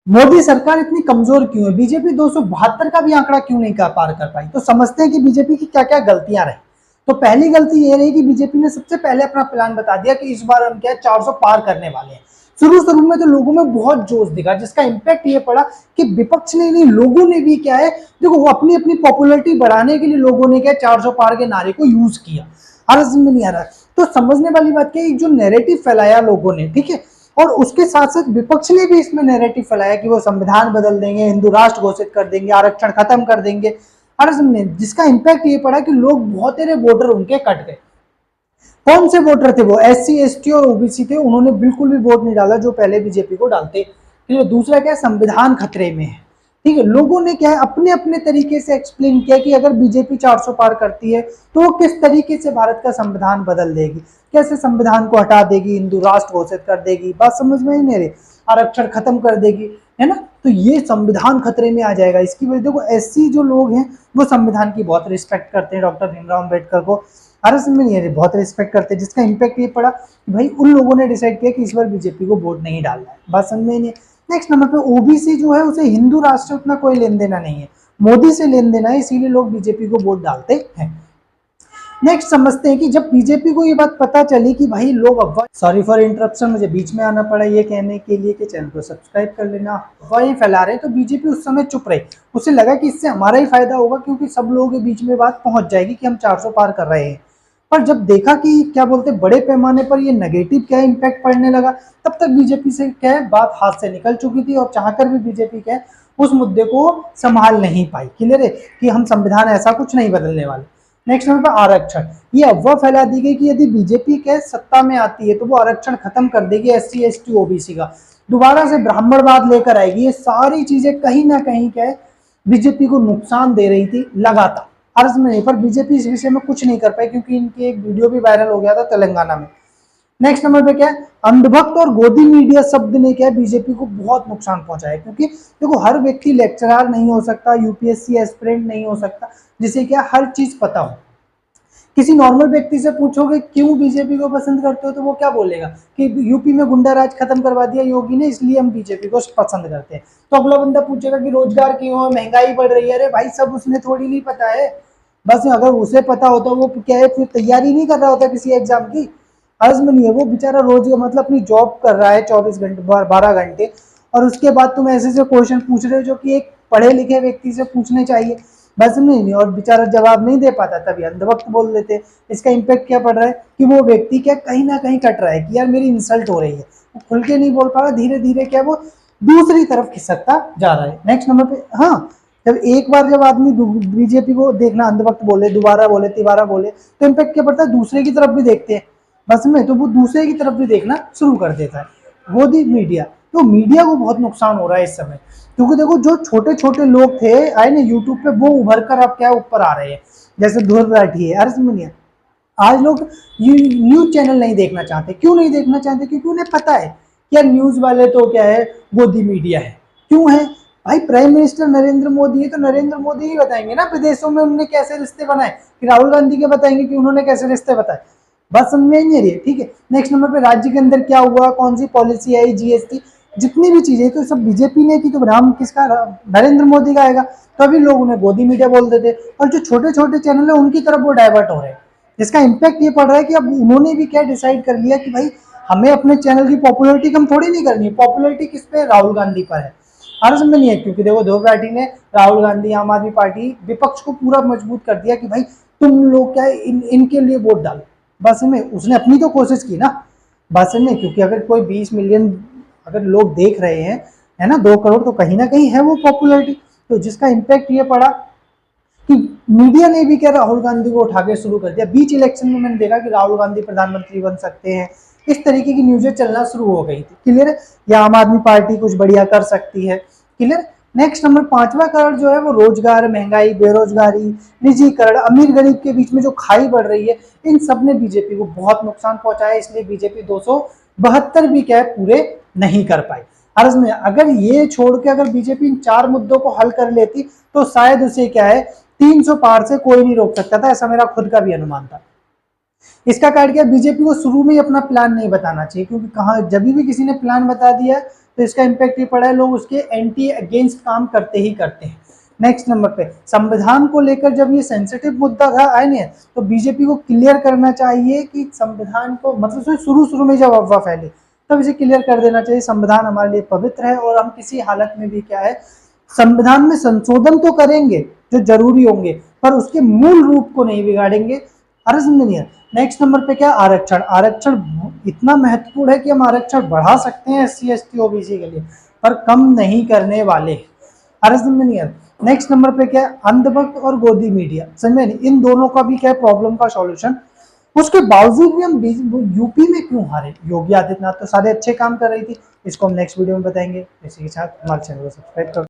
मोदी सरकार इतनी कमजोर क्यों है? बीजेपी 272 का भी आंकड़ा क्यों नहीं पार कर पाई? तो समझते हैं कि बीजेपी की क्या क्या गलतियां रही। तो पहली गलती ये रही कि बीजेपी ने सबसे पहले अपना प्लान बता दिया कि इस बार हम क्या 400 पार करने वाले हैं। शुरू में तो लोगों में बहुत जोश दिखा, जिसका इंपैक्ट ये पड़ा कि विपक्ष ने नहीं, लोगों ने भी क्या है, देखो वो अपनी अपनी पॉपुलैरिटी बढ़ाने के लिए लोगों ने क्या 400 पार के नारे को यूज किया। हर समझ में नहीं आ रहा। तो समझने वाली बात क्या है, जो नैरेटिव फैलाया लोगों ने, ठीक है, और उसके साथ साथ विपक्ष ने भी इसमें नैरेटिव फैलाया कि वो संविधान बदल देंगे, हिंदू राष्ट्र घोषित कर देंगे, आरक्षण खत्म कर देंगे। हर समझे, जिसका इंपैक्ट ये पड़ा कि लोग बहुत सारे वोटर उनके कट गए। कौन से वोटर थे वो? SC ST और OBC थे, उन्होंने बिल्कुल भी वोट नहीं डाला जो पहले बीजेपी को डालते। ठीक है, दूसरा क्या है, संविधान खतरे में है। ठीक है, लोगों ने क्या है अपने अपने तरीके से एक्सप्लेन किया कि अगर बीजेपी 400 पार करती है तो वो किस तरीके से भारत का संविधान बदल देगी, कैसे संविधान को हटा देगी, हिंदू राष्ट्र घोषित कर देगी, बात समझ में ही नहीं रही, आरक्षण खत्म कर देगी, है ना। तो ये संविधान खतरे में आ जाएगा। इसकी वजह देखो, SC जो लोग हैं वो संविधान की बहुत रिस्पेक्ट करते हैं, डॉक्टर भीमराव अम्बेडकर को RS में नहीं है, बहुत रिस्पेक्ट करते हैं, जिसका इंपैक्ट ये पड़ा कि भाई उन लोगों ने डिसाइड किया कि इस बार बीजेपी को वोट नहीं डालना है। बात समझ में नहीं। नेक्स्ट नंबर पे OBC जो है उसे हिंदू राष्ट्र उतना कोई लेन देना नहीं है, मोदी से लेन देना है, इसीलिए लोग बीजेपी को वोट डालते हैं। नेक्स्ट समझते हैं कि जब बीजेपी को ये बात पता चली कि भाई लोग अफवाह, सॉरी फॉर इंटरप्शन, मुझे बीच में आना पड़ा ये कहने के लिए कि चैनल को सब्सक्राइब कर लेना, अफवाह फैला रहे हैं, तो बीजेपी उस समय चुप रही। उसे लगा कि इससे हमारा ही फायदा होगा, क्योंकि सब लोगों के बीच में बात पहुंच जाएगी कि हम 400 पार कर रहे हैं। पर जब देखा कि क्या बोलते बड़े पैमाने पर ये नेगेटिव क्या इम्पैक्ट पड़ने लगा, तब तक बीजेपी से क्या है बात हाथ से निकल चुकी थी, और चाहकर भी बीजेपी क्या है उस मुद्दे को संभाल नहीं पाई। क्लियर है कि हम संविधान ऐसा कुछ नहीं बदलने वाले। नेक्स्ट नंबर पर आरक्षण, ये अफवाह फैला दी गई कि यदि बीजेपी के सत्ता में आती है तो वो आरक्षण खत्म कर देगी SC ST OBC का, दोबारा से ब्राह्मणवाद लेकर आएगी। ये सारी चीजें कहीं ना कहीं क्या है बीजेपी को नुकसान दे रही थी लगातार। अर्ज में नहीं, पर बीजेपी इस विषय में कुछ नहीं कर पाई, क्योंकि इनकी एक वीडियो भी वायरल हो गया था तेलंगाना में। नेक्स्ट नंबर पे क्या है, अंधभक्त और गोदी मीडिया शब्द ने क्या बीजेपी को बहुत नुकसान पहुंचाया, क्योंकि देखो हर व्यक्ति लेक्चरर नहीं हो सकता, UPSC एस्पिरेंट नहीं हो सकता जिसे क्या हर चीज पता हो। किसी नॉर्मल व्यक्ति से पूछोगे क्यों बीजेपी को पसंद करते हो, तो वो क्या बोलेगा कि यूपी में गुंडा राज खत्म करवा दिया योगी ने, इसलिए हम बीजेपी को पसंद करते हैं। तो अगला बंदा पूछेगा कि रोजगार क्यों है, महंगाई बढ़ रही है। अरे भाई सब उसने थोड़ी नहीं पता है, बस अगर उसे पता होता वो क्या है फिर तैयारी नहीं कर रहा होता किसी एग्जाम की। अर्ज में नहीं है, वो बेचारा रोज मतलब अपनी जॉब कर रहा है 24 घंटे 12 घंटे, और उसके बाद तुम ऐसे ऐसे क्वेश्चन पूछ रहे हो जो कि एक पढ़े लिखे व्यक्ति से पूछने चाहिए, बस नहीं, और बेचारा जवाब नहीं दे पाता, तभी अंधभक्त बोल देते। इसका इम्पैक्ट क्या पड़ रहा है कि वो व्यक्ति क्या कहीं ना कहीं कट रहा है कि यार मेरी इंसल्ट हो रही है, वो खुल के नहीं बोल पा रहा, धीरे धीरे क्या वो दूसरी तरफ खिसकता जा रहा है। नेक्स्ट नंबर पे, हाँ, जब एक बार जब आदमी बीजेपी को देखना अंधभक्त बोले, दोबारा बोले, तिबारा बोले, तो इम्पैक्ट क्या पड़ता है, दूसरे की तरफ भी देखते हैं बस में, तो वो दूसरे की तरफ भी देखना शुरू कर देता है। गोदी मीडिया, तो मीडिया को बहुत नुकसान हो रहा है इस समय, क्योंकि देखो जो छोटे छोटे लोग थे आए ना यूट्यूब पे, वो उभर कर अब क्या ऊपर आ रहे हैं, जैसे ध्रुव राठी है, अर्ज मुनिया। आज लोग न्यूज चैनल नहीं देखना चाहते। क्यों नहीं देखना चाहते? क्योंकि उन्हें पता है क्या न्यूज वाले तो क्या है गोदी मीडिया है। क्यों है भाई? प्राइम मिनिस्टर नरेंद्र मोदी है, तो नरेंद्र मोदी ही बताएंगे ना विदेशों में उन्होंने कैसे रिश्ते बनाए, कि राहुल गांधी के बताएंगे कि उन्होंने कैसे रिश्ते बताए। बात समझ में नहीं रही है, ठीक है। नेक्स्ट नंबर पे राज्य के अंदर क्या हुआ, कौन सी पॉलिसी आई, GST, जितनी भी चीजें तो सब बीजेपी ने की, तो नाम किसका? नरेंद्र मोदी का आएगा। तो अभी लोग उन्हें गोदी मीडिया बोल देते, और जो छोटे छोटे चैनल है उनकी तरफ वो डाइवर्ट हो रहे हैं। जिसका इम्पैक्ट ये पड़ रहा है कि अब उन्होंने भी क्या डिसाइड कर लिया कि भाई हमें अपने चैनल की पॉपुलैरिटी कम थोड़ी नहीं करनी है, पॉपुलैरिटी किस पे? राहुल गांधी पर है। हर समय नहीं है, क्योंकि देखो ध्रुव राठी ने राहुल गांधी, आम आदमी पार्टी, विपक्ष को पूरा मजबूत कर दिया कि भाई तुम लोग क्या इनके लिए वोट डालो। बस में उसने अपनी तो कोशिश की ना, बस में, क्योंकि अगर कोई 20 मिलियन अगर लोग देख रहे हैं, है ना, 2 करोड़, तो कहीं ना कहीं है वो पॉपुलैरिटी। तो जिसका इम्पैक्ट ये पड़ा कि मीडिया ने भी क्या राहुल गांधी को उठा के शुरू कर दिया। बीच इलेक्शन में मैंने देखा कि राहुल गांधी प्रधानमंत्री बन सकते हैं, इस तरीके की न्यूज़ें चलना शुरू हो गई थी। क्लियर है? या आम आदमी पार्टी कुछ बढ़िया कर सकती है। क्लियर? नेक्स्ट नंबर 5वां कारण जो है वो रोजगार, महंगाई, बेरोजगारी, निजीकरण, अमीर गरीब के बीच में जो खाई बढ़ रही है, इन सब ने बीजेपी को बहुत नुकसान पहुंचाया। इसलिए बीजेपी 272 भी क्या है पूरे नहीं कर पाई। अर्ज में अगर ये छोड़ के अगर बीजेपी इन 4 मुद्दों को हल कर लेती तो शायद उसे क्या है 300 पार से कोई नहीं रोक सकता था, ऐसा मेरा खुद का भी अनुमान था। इसका कारण क्या? बीजेपी को शुरू में ही अपना प्लान नहीं बताना चाहिए, क्योंकि कहा जब भी किसी ने प्लान बता दिया तो इसका इम्पैक्ट ये पड़ा है, लोग उसके एंटी अगेंस्ट काम करते ही करते हैं। नेक्स्ट नंबर पे संविधान को लेकर जब ये सेंसिटिव मुद्दा था आया नहीं है, तो बीजेपी को क्लियर करना चाहिए कि संविधान को, मतलब शुरू में जब अफवाह फैली तब इसे क्लियर कर देना चाहिए, संविधान हमारे लिए पवित्र है और हम किसी हालत में भी क्या है, संविधान में संशोधन तो करेंगे जो जरूरी होंगे, पर उसके मूल रूप को नहीं बिगाड़ेंगे। अरे समझ नहीं है। नेक्स्ट नंबर पे क्या, आरक्षण। आरक्षण इतना महत्वपूर्ण है कि हम आरक्षण बढ़ा सकते हैं SC ST OBC के लिए, पर कम नहीं करने वाले। अरे समझ नहीं है। नेक्स्ट नंबर पे क्या है, अंधभक्त और गोदी मीडिया। समझ नहीं, इन दोनों का भी क्या है प्रॉब्लम का सॉल्यूशन। उसके बावजूद भी हम यूपी में क्यों हारे? योगी आदित्यनाथ तो सारे अच्छे काम कर रही थी। इसको हम नेक्स्ट वीडियो में बताएंगे। इसी के साथ हमारे चैनल को सब्सक्राइब करो।